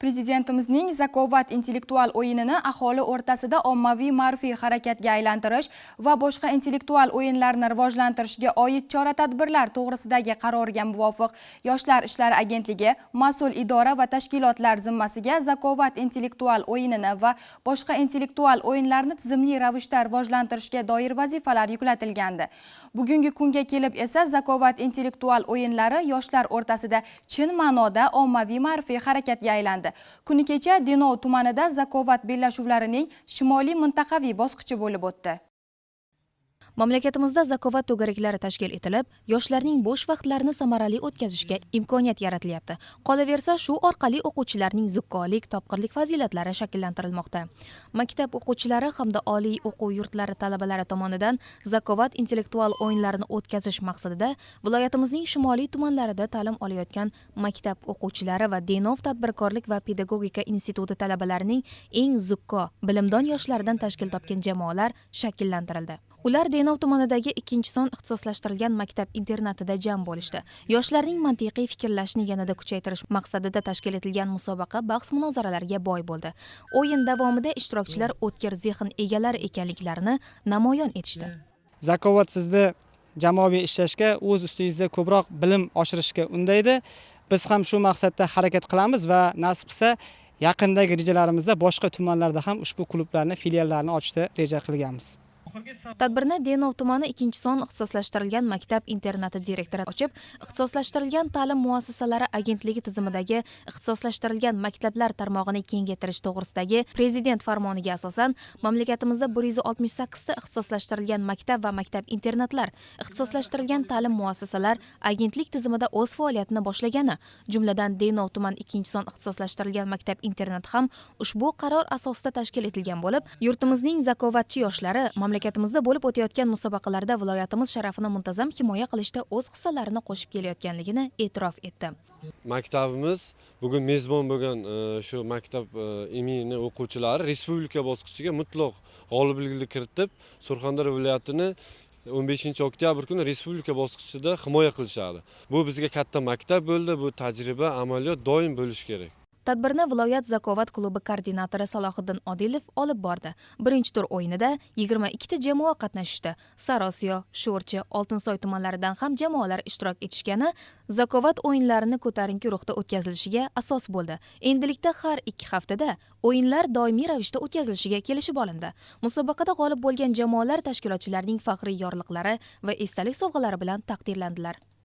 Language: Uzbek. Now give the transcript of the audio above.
Prezidentimizning Zakovat intellektual o'yinini aholi o'rtasida ommaviy ma'rifiy harakatga aylantirish va boshqa intellektual o'yinlarni rivojlantirishga oid chora-tadbirlar to'g'risidagi qarorga muvofiq Yoshlar ishlari agentligi mas'ul idora va tashkilotlar zimmasiga Zakovat intellektual o'yinini va boshqa intellektual o'yinlarni tizimli ravishda rivojlantirishga doir vazifalar yuklatilgandi. Bugungi kunga kelib esa Zakovat intellektual o'yinlari yoshlar o'rtasida chin ma'noda ommaviy ma'rifiy harakatga aylandi. Kuni kecha Denov tumanida Zakovat bellashuvlarining shimoliy mintaqaviy bosqichi bo'lib o'tdi. Mamlakatimizda Zakovat to'garaklari tashkil etilib, yoshlarning bo'sh vaqtlarini samarali o'tkazishga imkoniyat yaratilyapti. Qolaversa, shu orqali o'quvchilarning zukkolik, topqirlik fazilatlari shakllantirilmoqda. Maktab o'quvchilari hamda oliy o'quv yurtlari talabalari tomonidan Zakovat intellektual o'yinlarini o'tkazish maqsadida viloyatimizning shimoliy tumanlarida ta'lim olayotgan maktab o'quvchilari va Denov tadbirkorlik va pedagogika instituti talabalarining eng zukko, bilimdon yoshlaridan tashkil topgan jamoalar shakllantirildi. Ular Denov tumanidagi 2-son ixtisoslashtirilgan maktab internatida jam bo'lishdi. Yoshlarning mantiqiy fikrlashini yanada kuchaytirish maqsadida tashkil etilgan musobaqa bahs-munozaralarga boy bo'ldi. O'yin davomida ishtirokchilar o'tkir zehn egalari ekanliklarini namoyon etishdi. Zakovat sizni jamoaviy ishlashga, o'z ustingizda ko'proq bilim oshirishga undaydi. Biz ham shu maqsadda harakat qilamiz va nasib qilsa yaqindagi rejalarimizda boshqa tumanlarda ham ushbu klublarni, filiallarni ochishni reja qilganmiz. Tadbirni Denov tumani 2-son ixtisoslashtirilgan maktab internati direktori ochib, ixtisoslashtirilgan ta'lim muassasalari agentligi tizimidagi ixtisoslashtirilgan maktablar tarmog'ini kengaytirish to'g'risidagi prezident farmoniga asosan mamlakatimizda 168 ta ixtisoslashtirilgan maktab va maktab internatlar, ixtisoslashtirilgan ta'lim muassasalar agentlik tizimida o'z faoliyatini boshlagani, jumladan Denov tuman 2-son ixtisoslashtirilgan maktab internati ham ushbu qaror asosida tashkil etilgan bo'lib, yurtimizning zakovatchi yoshlari mamlakatimizda bo'lib o'tayotgan musobaqalarda viloyatimiz sharafini muntazam himoya qilishda o'z hissalarini qo'shib kelayotganligini e'tirof etdi. Maktabimiz bugun mezbon bo'lgan shu maktab imini o'quvchilari respublika bosqichiga mutlaq g'oliblikni kiritib, Surxondaryo viloyatini 15-oktyabr kuni respublika bosqichida himoya qilishadi. Bu bizga katta maktab bo'ldi, bu tajriba, amaliyot doim bo'lishi kerak. Tadbirni viloyat Zakovat klubi koordinatori Salohiddin Odilov olib bordi. Birinchi tur o'yinida 22 ta jamoa qatnashishdi. Sarosiyo, Sho'rchi, Oltinsoy tumanlaridan ham jamoalar ishtirok etishgani Zakovat o'yinlarini ko'tarinki ruhda o'tkazilishiga asos bo'ldi. Endilikda har 2 haftada o'yinlar doimiy ravishda o'tkazilishiga kelishib olindi. Musobaqada g'olib bo'lgan jamoalar tashkilotchilarining faxriy yorliqlari va esdalik sovg'alari bilan taqdirlandilar.